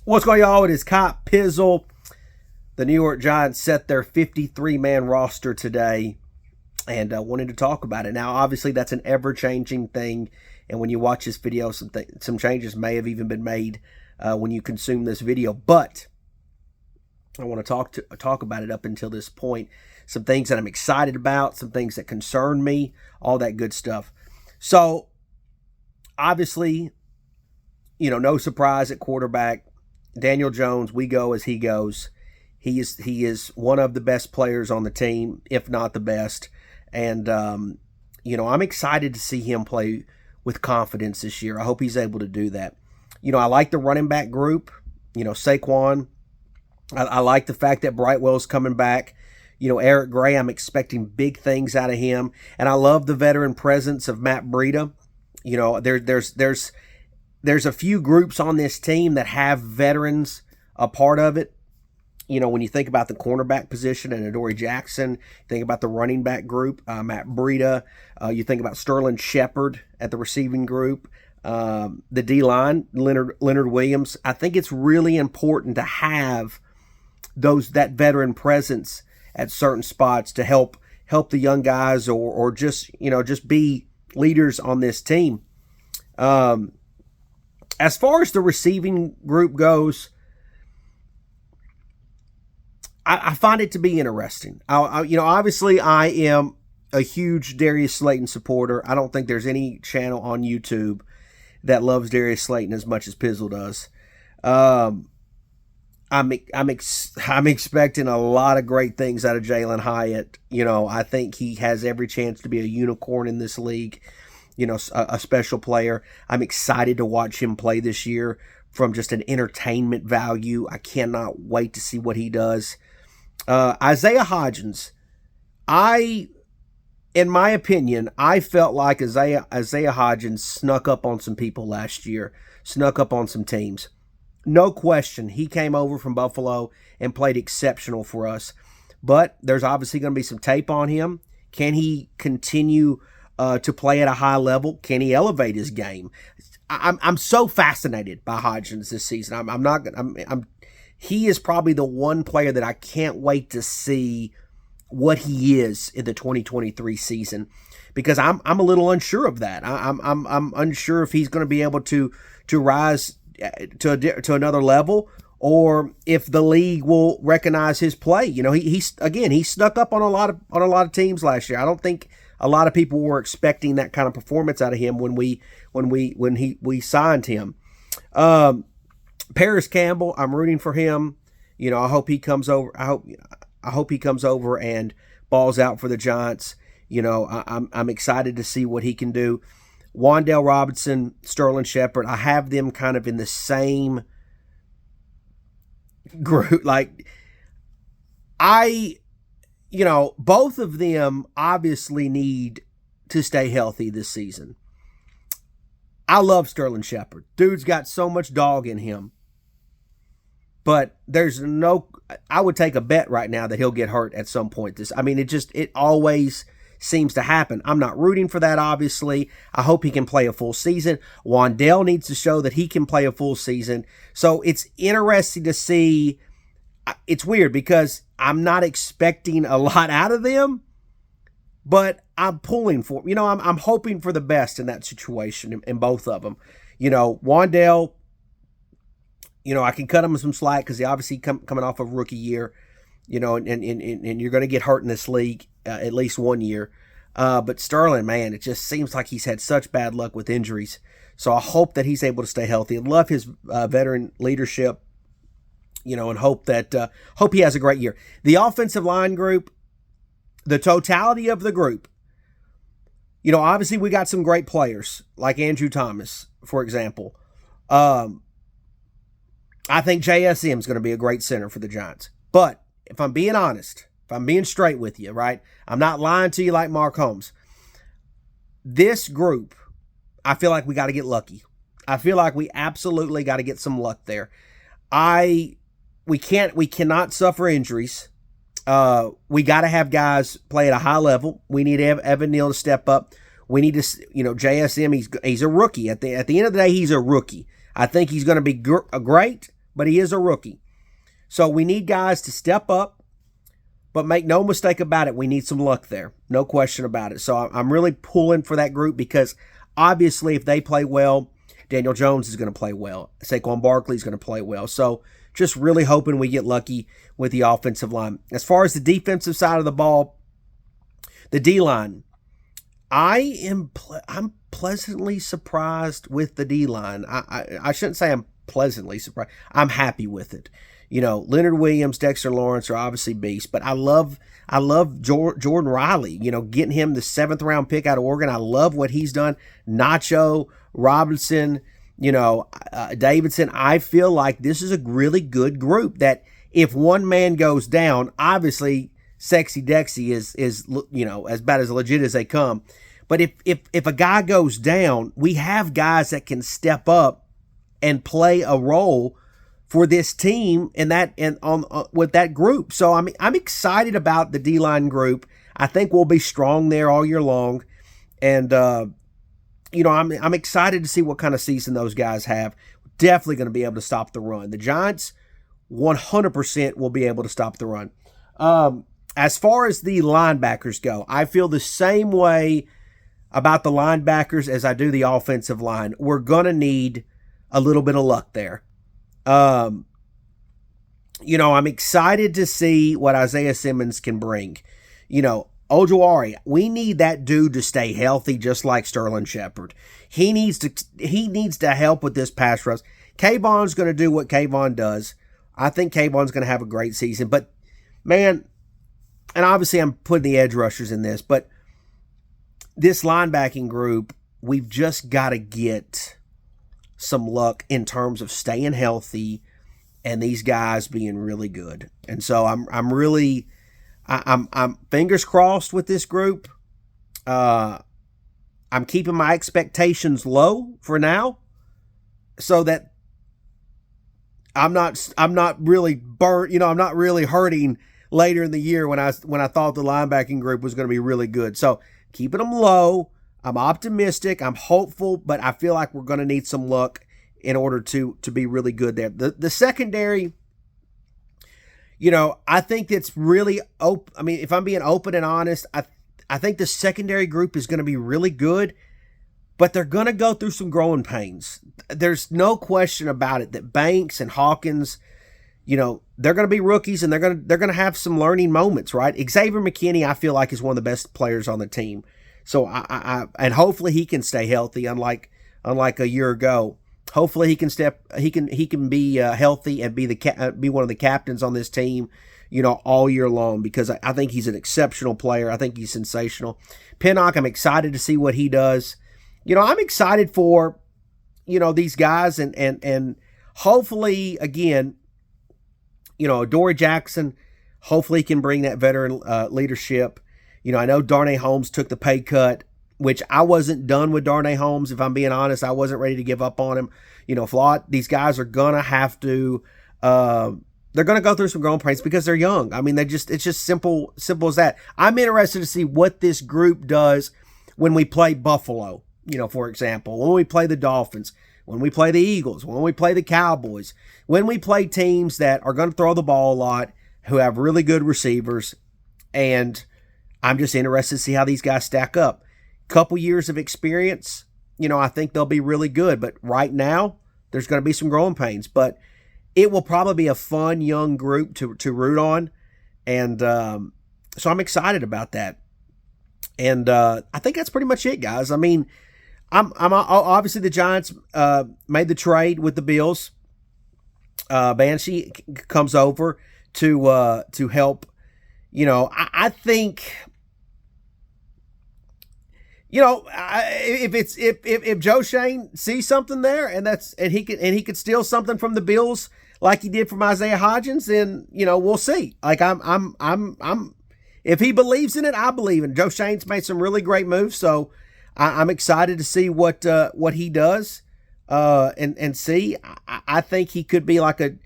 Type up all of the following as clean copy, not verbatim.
What's going on, y'all? It is Cop Pizzle. The New York Giants set their 53-man roster today, and I wanted to talk about it. Now, obviously, that's an ever-changing thing, and when you watch this video, some changes may have even been made when you consume this video, but I want to talk about it up until this point. Some things that I'm excited about, some things that concern me, all that good stuff. So, obviously, no surprise at quarterback. Daniel Jones, we go as he goes. He is one of the best players on the team, if not the best. And, I'm excited to see him play with confidence this year. I hope he's able to do that. I like the running back group. Saquon. I like the fact that Brightwell's coming back. Eric Gray, I'm expecting big things out of him. And I love the veteran presence of Matt Breida. There's a few groups on this team that have veterans a part of it. When you think about the cornerback position and Adoree Jackson, think about the running back group, Matt Breida, you think about Sterling Shepard at the receiving group, the D-line, Leonard Williams. I think it's really important to have that veteran presence at certain spots to help the young guys or just be leaders on this team. As far as the receiving group goes, I find it to be interesting. Obviously, I am a huge Darius Slayton supporter. I don't think there's any channel on YouTube that loves Darius Slayton as much as Pizzle does. I'm expecting a lot of great things out of Jalin Hyatt. I think he has every chance to be a unicorn in this league. A special player. I'm excited to watch him play this year from just an entertainment value. I cannot wait to see what he does. Isaiah Hodgins, in my opinion, I felt like Isaiah Hodgins snuck up on some people last year, snuck up on some teams. No question, he came over from Buffalo and played exceptional for us. But there's obviously going to be some tape on him. Can he continue to play at a high level? Can he elevate his game? I'm so fascinated by Hodgins this season. He is probably the one player that I can't wait to see what he is in the 2023 season, because I'm a little unsure of that. I'm unsure if he's going to be able to rise to another level, or if the league will recognize his play. He snuck up on a lot of teams last year. I don't think a lot of people were expecting that kind of performance out of him when we signed him. Paris Campbell, I'm rooting for him. I hope he comes over. I hope he comes over and balls out for the Giants. I'm excited to see what he can do. Wan'Dale Robinson, Sterling Shepard, I have them kind of in the same group. Both of them obviously need to stay healthy this season. I love Sterling Shepard. Dude's got so much dog in him. But I would take a bet right now that he'll get hurt at some point. It always seems to happen. I'm not rooting for that, obviously. I hope he can play a full season. Wan'Dale needs to show that he can play a full season. So it's interesting to see. It's weird because I'm not expecting a lot out of them, but I'm pulling for, I'm hoping for the best in that situation in both of them. Wan'Dale, I can cut him some slack because he obviously coming off of rookie year, and you're going to get hurt in this league at least 1 year. But Sterling, man, it just seems like he's had such bad luck with injuries. So I hope that he's able to stay healthy. I love his veteran leadership. And hope he has a great year. The offensive line group, the totality of the group, obviously we got some great players like Andrew Thomas, for example. I think JSM is going to be a great center for the Giants. But if I'm being honest, if I'm being straight with you, right, I'm not lying to you like Mark Holmes. This group, I feel like we got to get lucky. I feel like we absolutely got to get some luck there. We cannot suffer injuries. We got to have guys play at a high level. We need Evan Neal to step up. We need to, JSM, he's a rookie. At the end of the day, he's a rookie. I think he's going to be great, but he is a rookie. So we need guys to step up, but make no mistake about it, we need some luck there. No question about it. So I'm really pulling for that group because obviously if they play well, Daniel Jones is going to play well. Saquon Barkley is going to play well. So just really hoping we get lucky with the offensive line. As far as the defensive side of the ball, the D-line, I'm pleasantly surprised with the D-line. I shouldn't say I'm pleasantly surprised. I'm happy with it. You know, Leonard Williams, Dexter Lawrence are obviously beasts, but I love Jordan Riley. You know, getting him the 7th round pick out of Oregon. I love what he's done. Nacho, Robinson, you know, Davidson. I feel like this is a really good group that if one man goes down, obviously Sexy Dexy is you know, as bad as legit as they come. But if a guy goes down, we have guys that can step up and play a role for this team with that group. So I'm excited about the D-line group. I think we'll be strong there all year long, and you know, I'm excited to see what kind of season those guys have. Definitely going to be able to stop the run. The Giants 100% will be able to stop the run. As far as the linebackers go, I feel the same way about the linebackers as I do the offensive line. We're going to need a little bit of luck there. You know, I'm excited to see what Isaiah Simmons can bring. You know, Ojulari, we need that dude to stay healthy just like Sterling Shepard. He needs to help with this pass rush. Kayvon's going to do what Kayvon does. I think Kayvon's going to have a great season. But, man, and obviously I'm putting the edge rushers in this, but this linebacking group, we've just got to get some luck in terms of staying healthy and these guys being really good. And so I'm fingers crossed with this group. I'm keeping my expectations low for now so that I'm not really burnt, you know, I'm not really hurting later in the year when I thought the linebacking group was going to be really good. So keeping them low. I'm optimistic. I'm hopeful, but I feel like we're going to need some luck in order to be really good there. The secondary, you know, I think it's really open. I mean, if I'm being open and honest, I think the secondary group is going to be really good, but they're going to go through some growing pains. There's no question about it that Banks and Hawkins, you know, they're going to be rookies and they're going to have some learning moments, right? Xavier McKinney, I feel like, is one of the best players on the team. So and hopefully he can stay healthy, unlike a year ago. Hopefully he can be healthy and be one of the captains on this team, you know, all year long, because I think he's an exceptional player. I think he's sensational. Pinnock, I'm excited to see what he does. You know, I'm excited for, you know, these guys and hopefully again, you know, Dory Jackson, hopefully he can bring that veteran leadership. You know, I know Darnay Holmes took the pay cut, which I wasn't done with Darnay Holmes, if I'm being honest. I wasn't ready to give up on him. You know, these guys are going to have to, they're going to go through some growing pains because they're young. I mean, it's just simple as that. I'm interested to see what this group does when we play Buffalo, you know, for example, when we play the Dolphins, when we play the Eagles, when we play the Cowboys, when we play teams that are going to throw the ball a lot, who have really good receivers, and I'm just interested to see how these guys stack up. Couple years of experience, you know, I think they'll be really good. But right now, there's going to be some growing pains. But it will probably be a fun young group to root on. And so I'm excited about that. And I think that's pretty much it, guys. I mean, I'm obviously the Giants made the trade with the Bills. Banshee comes over to help. You know, I think, you know, if Joe Schoen sees something there and he could steal something from the Bills like he did from Isaiah Hodgins, then, you know, we'll see. Like I'm if he believes in it, I believe in it. Joe Schoen's made some really great moves, so I'm excited to see what he does and see. I think he could be like a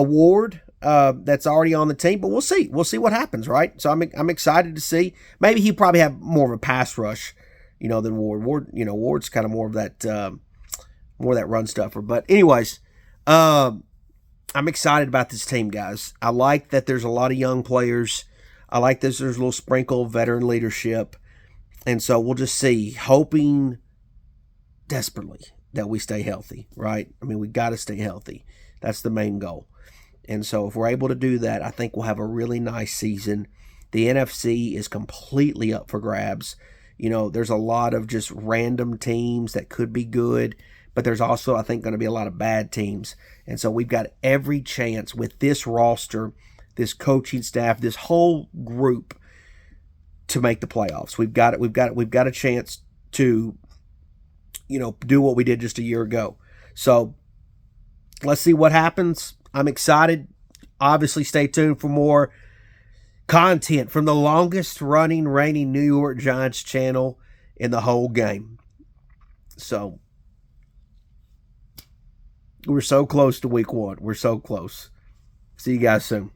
Ward. That's already on the team, but we'll see. We'll see what happens, right? So I'm excited to see. Maybe he probably have more of a pass rush, you know, than Ward. Ward's kind of more of that run stuffer. But anyways, I'm excited about this team, guys. I like that there's a lot of young players. I like this. There's a little sprinkle of veteran leadership. And so we'll just see, hoping desperately that we stay healthy, right? I mean, we got to stay healthy. That's the main goal. And so if we're able to do that, I think we'll have a really nice season. The NFC is completely up for grabs. You know, there's a lot of just random teams that could be good, but there's also, I think, going to be a lot of bad teams. And so we've got every chance with this roster, this coaching staff, this whole group to make the playoffs. We've got a chance to, you know, do what we did just a year ago. So let's see what happens. I'm excited. Obviously, stay tuned for more content from the longest running reigning New York Giants channel in the whole game. So we're so close to week 1. We're so close. See you guys soon.